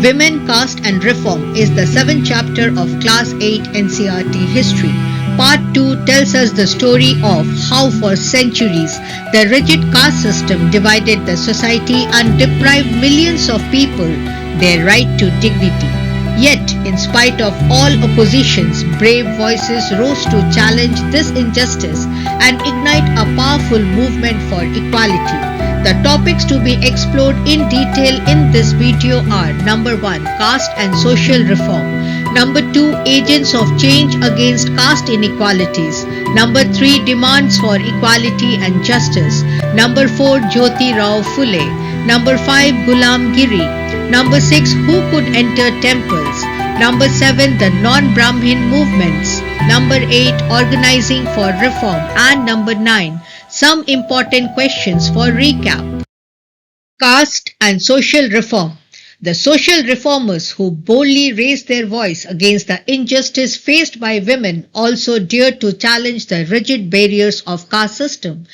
Women, Caste and Reform is the seventh chapter of Class 8 NCERT History. Part 2 tells us the story of how for centuries the rigid caste system divided the society and deprived millions of people their right to dignity. Yet, in spite of all oppositions, brave voices rose to challenge this injustice and ignite a powerful movement for equality. The topics to be explored in detail in this video are: number 1, caste and social reform; number 2, agents of change against caste inequalities; number 3, demands for equality and justice; number 4, Jyoti Rao Phule; number 5, Ghulam Giri; number 6, who could enter temples; number 7, the non-Brahmin movements; number 8, organizing for reform; and number 9, some important questions for recap. Caste and social reform. The social reformers who boldly raised their voice against the injustice faced by women also dared to challenge the rigid barriers of caste system,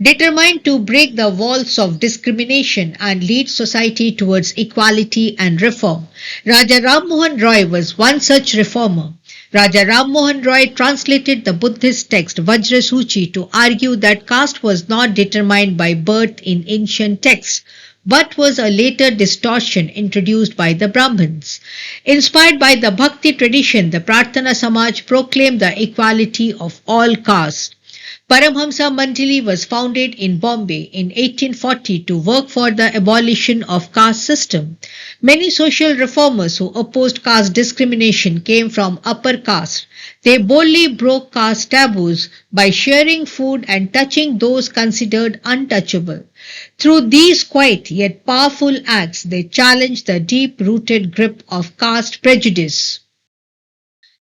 determined to break the walls of discrimination and lead society towards equality and reform. Raja Ram Mohan Roy was one such reformer. Raja Ram Mohan Roy translated the Buddhist text Vajrasuchi to argue that caste was not determined by birth in ancient texts, but was a later distortion introduced by the Brahmins. Inspired by the Bhakti tradition, the Prarthana Samaj proclaimed the equality of all castes. Paramhamsa Manjali was founded in Bombay in 1840 to work for the abolition of caste system. Many social reformers who opposed caste discrimination came from upper caste. They boldly broke caste taboos by sharing food and touching those considered untouchable. Through these quiet yet powerful acts, they challenged the deep-rooted grip of caste prejudice.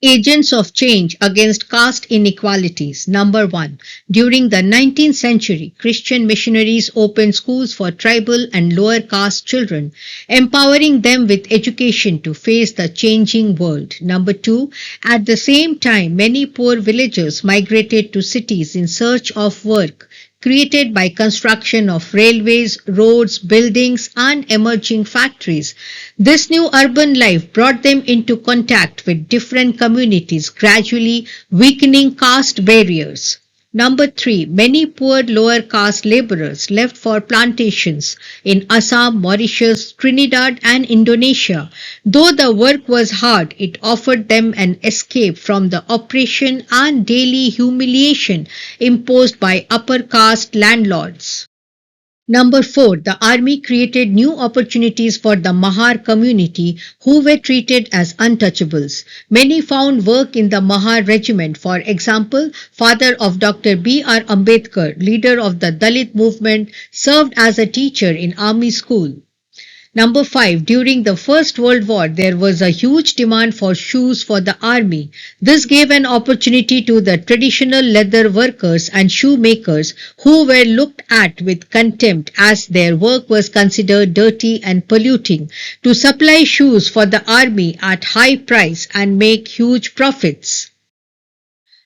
Agents of change against caste inequalities. Number 1. During the 19th century, Christian missionaries opened schools for tribal and lower caste children, empowering them with education to face the changing world. Number 2. At the same time, many poor villagers migrated to cities in search of work, created by construction of railways, roads, buildings, and emerging factories. This new urban life brought them into contact with different communities, gradually weakening caste barriers. Number 3. Many poor lower caste laborers left for plantations in Assam, Mauritius, Trinidad, and Indonesia. Though the work was hard, it offered them an escape from the oppression and daily humiliation imposed by upper caste landlords. Number 4. The army created new opportunities for the Mahar community who were treated as untouchables. Many found work in the Mahar regiment. For example, father of Dr. B.R. Ambedkar, leader of the Dalit movement, served as a teacher in army school. Number 5. During the First World War, there was a huge demand for shoes for the army. This gave an opportunity to the traditional leather workers and shoemakers who were looked at with contempt as their work was considered dirty and polluting to supply shoes for the army at high price and make huge profits.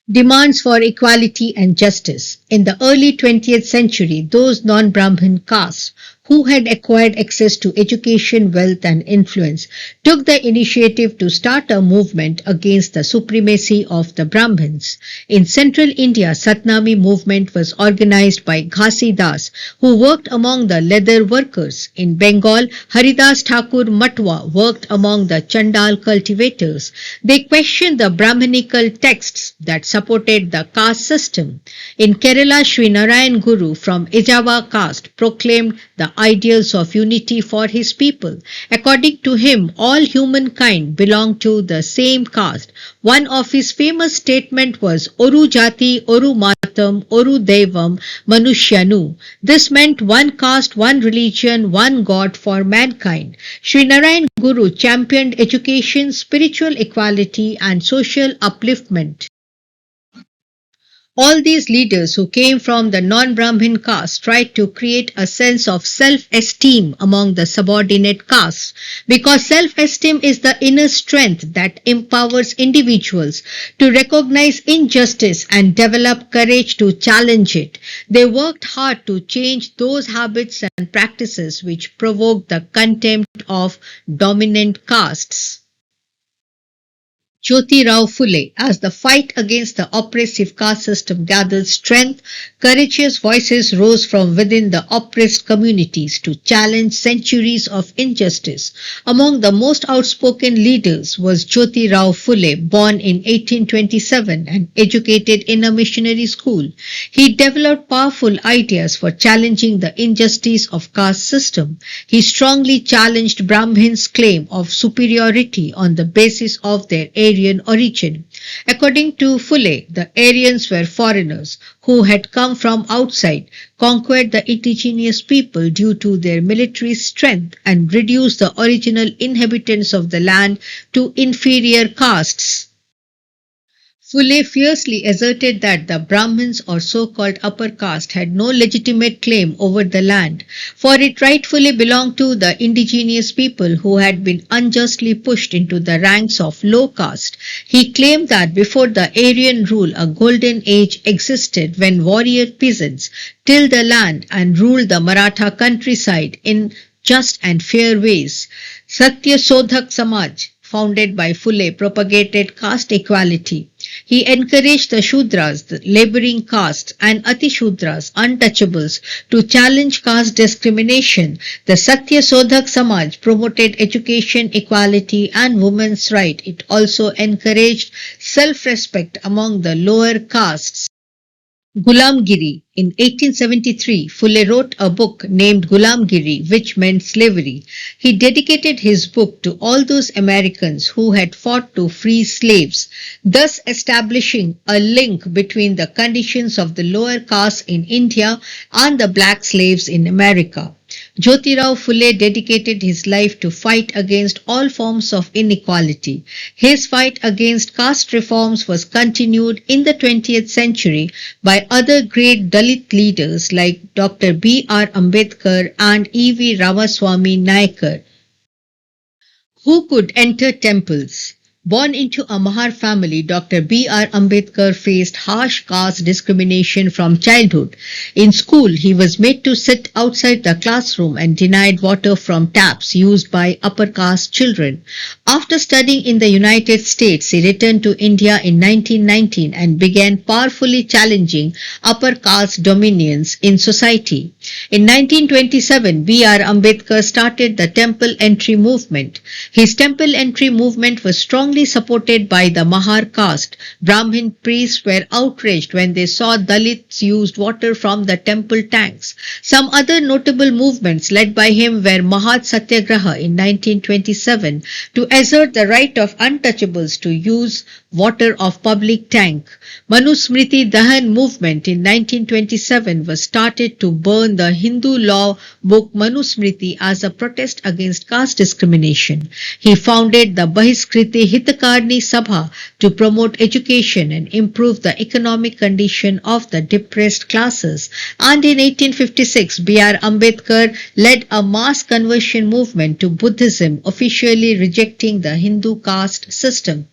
Demands for equality and justice. In the early 20th century, those non-Brahmin castes who had acquired access to education, wealth, and influence, took the initiative to start a movement against the supremacy of the Brahmins. In central India, Satnami movement was organized by Ghasi Das, who worked among the leather workers. In Bengal, Haridas Thakur Matwa worked among the Chandal cultivators. They questioned the Brahminical texts that supported the caste system. In Kerala, Sri Narayan Guru from Ejava caste proclaimed the ideals of unity for his people. According to him, all humankind belonged to the same caste. One of his famous statements was Oru Jati, Oru Matam, Oru Devam, Manushyanu. This meant one caste, one religion, one God for mankind. Sri Narayan Guru championed education, spiritual equality, and social upliftment. All these leaders who came from the non-Brahmin caste tried to create a sense of self-esteem among the subordinate castes because self-esteem is the inner strength that empowers individuals to recognize injustice and develop courage to challenge it. They worked hard to change those habits and practices which provoked the contempt of dominant castes. Jyoti Rao Phule. As the fight against the oppressive caste system gathered strength, courageous voices rose from within the oppressed communities to challenge centuries of injustice. Among the most outspoken leaders was Jyoti Rao Phule, born in 1827 and educated in a missionary school. He developed powerful ideas for challenging the injustice of caste system. He strongly challenged Brahmins' claim of superiority on the basis of their Aryan origin. According to Phule, the Aryans were foreigners who had come from outside, conquered the indigenous people due to their military strength, and reduced the original inhabitants of the land to inferior castes. Phule fiercely asserted that the Brahmins or so-called upper caste had no legitimate claim over the land, for it rightfully belonged to the indigenous people who had been unjustly pushed into the ranks of low caste. He claimed that before the Aryan rule a golden age existed when warrior peasants tilled the land and ruled the Maratha countryside in just and fair ways. Satya Sodhak Samaj, founded by Phule, propagated caste equality. He encouraged the Shudras, the laboring castes, and Atishudras, untouchables, to challenge caste discrimination. The Satya Sodhak Samaj promoted education, equality, and women's rights. It also encouraged self-respect among the lower castes. Gulamgiri. In 1873, Phule wrote a book named Gulamgiri, which meant slavery. He dedicated his book to all those Americans who had fought to free slaves, thus establishing a link between the conditions of the lower castes in India and the black slaves in America. Jyoti Rao Phule dedicated his life to fight against all forms of inequality. His fight against caste reforms was continued in the 20th century by other great Dalit leaders like Dr. B.R. Ambedkar and E.V. Ramaswamy Naicker. Who could enter temples? Born into a Mahar family, Dr. B.R. Ambedkar faced harsh caste discrimination from childhood. In school, he was made to sit outside the classroom and denied water from taps used by upper caste children. After studying in the United States, he returned to India in 1919 and began powerfully challenging upper caste dominions in society. In 1927, B.R. Ambedkar started the Temple Entry movement. His Temple Entry movement was strongly supported by the Mahar caste. Brahmin priests were outraged when they saw Dalits used water from the temple tanks. Some other notable movements led by him were Mahat Satyagraha in 1927 to assert the right of untouchables to use water of public tank. Manusmriti Dahan movement in 1927 was started to burn the Hindu law book Manusmriti as a protest against caste discrimination. He founded the Bahiskriti Hitakarni Sabha to promote education and improve the economic condition of the depressed classes. And in 1856, B.R. Ambedkar led a mass conversion movement to Buddhism, officially rejecting the Hindu caste system.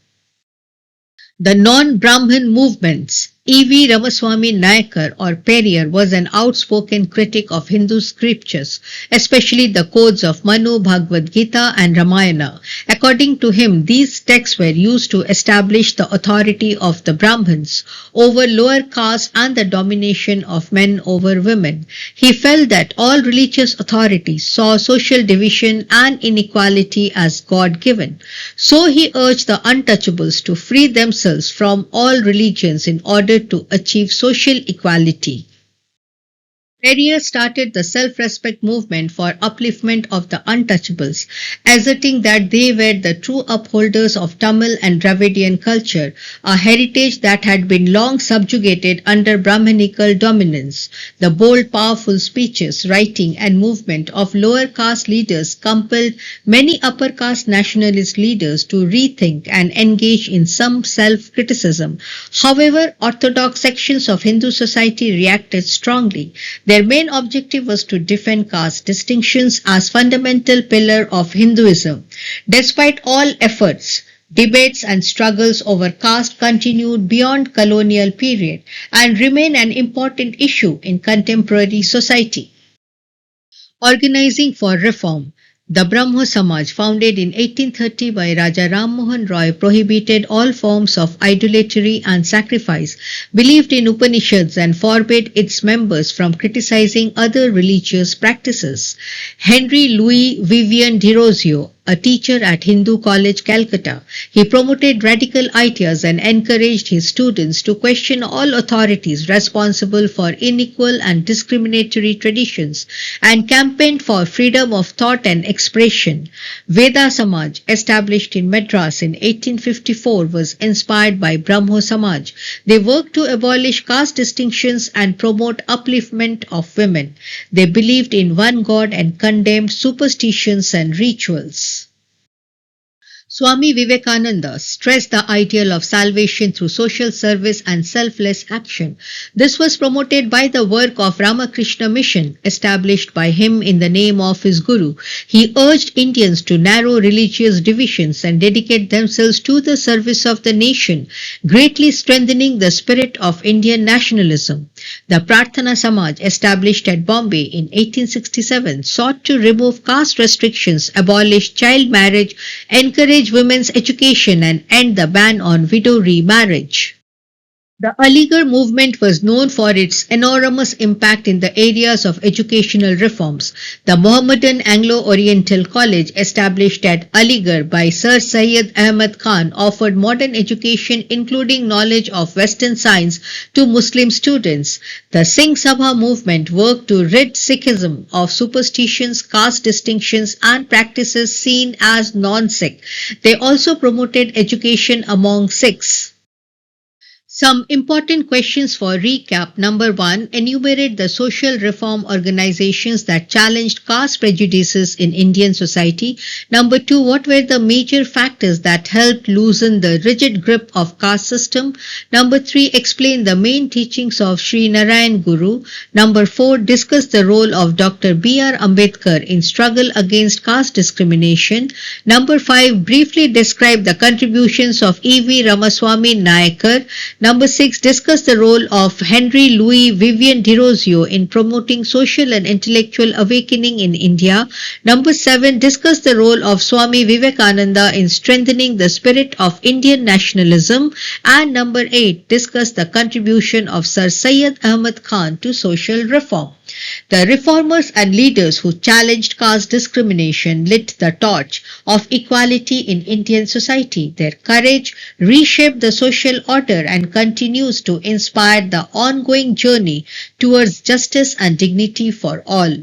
The non-Brahmin movements. E.V. Ramaswamy Naicker or Periyar was an outspoken critic of Hindu scriptures, especially the codes of Manu, Bhagavad Gita and Ramayana. According to him, these texts were used to establish the authority of the Brahmins over lower castes and the domination of men over women. He felt that all religious authorities saw social division and inequality as God-given. So he urged the untouchables to free themselves from all religions in order to achieve social equality. Perrier started the self-respect movement for upliftment of the untouchables, asserting that they were the true upholders of Tamil and Dravidian culture, a heritage that had been long subjugated under Brahmanical dominance. The bold, powerful speeches, writing, and movement of lower caste leaders compelled many upper caste nationalist leaders to rethink and engage in some self-criticism. However, orthodox sections of Hindu society reacted strongly. Their main objective was to defend caste distinctions as fundamental pillar of Hinduism. Despite all efforts, debates and struggles over caste continued beyond colonial period and remain an important issue in contemporary society. Organizing for reform. The Brahmo Samaj, founded in 1830 by Raja Ram Mohan Roy, prohibited all forms of idolatry and sacrifice, believed in Upanishads, and forbade its members from criticizing other religious practices. Henry Louis Vivian Derozio, a teacher at Hindu College, Calcutta. He promoted radical ideas and encouraged his students to question all authorities responsible for unequal and discriminatory traditions and campaigned for freedom of thought and expression. Veda Samaj, established in Madras in 1854, was inspired by Brahmo Samaj. They worked to abolish caste distinctions and promote upliftment of women. They believed in one God and condemned superstitions and rituals. Swami Vivekananda stressed the ideal of salvation through social service and selfless action. This was promoted by the work of Ramakrishna Mission, established by him in the name of his Guru. He urged Indians to narrow religious divisions and dedicate themselves to the service of the nation, greatly strengthening the spirit of Indian nationalism. The Prarthana Samaj, established at Bombay in 1867, sought to remove caste restrictions, abolish child marriage, encourage women's education, and end the ban on widow remarriage. The Aligarh movement was known for its enormous impact in the areas of educational reforms. The Mohammedan Anglo-Oriental College, established at Aligarh by Sir Syed Ahmad Khan, offered modern education including knowledge of Western science to Muslim students. The Singh Sabha movement worked to rid Sikhism of superstitions, caste distinctions, and practices seen as non-Sikh. They also promoted education among Sikhs. Some important questions for recap. Number 1. Enumerate the social reform organizations that challenged caste prejudices in Indian society. Number 2. What were the major factors that helped loosen the rigid grip of caste system? Number 3. Explain the main teachings of Sri Narayan Guru. Number 4. Discuss the role of Dr. B.R. Ambedkar in struggle against caste discrimination. Number 5. Briefly describe the contributions of E.V. Ramaswamy Nayakar. Number 6. Discuss the role of Henry Louis Vivian Derozio in promoting social and intellectual awakening in India. Number 7. Discuss the role of Swami Vivekananda in strengthening the spirit of Indian nationalism. And number 8. Discuss the contribution of Sir Syed Ahmad Khan to social reform. The reformers and leaders who challenged caste discrimination lit the torch of equality in Indian society. Their courage reshaped the social order and continues to inspire the ongoing journey towards justice and dignity for all.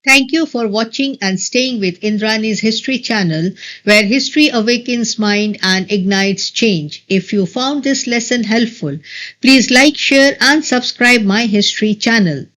Thank you for watching and staying with Indrani's History channel, where history awakens mind and ignites change. If you found this lesson helpful, please like, share and subscribe my history channel.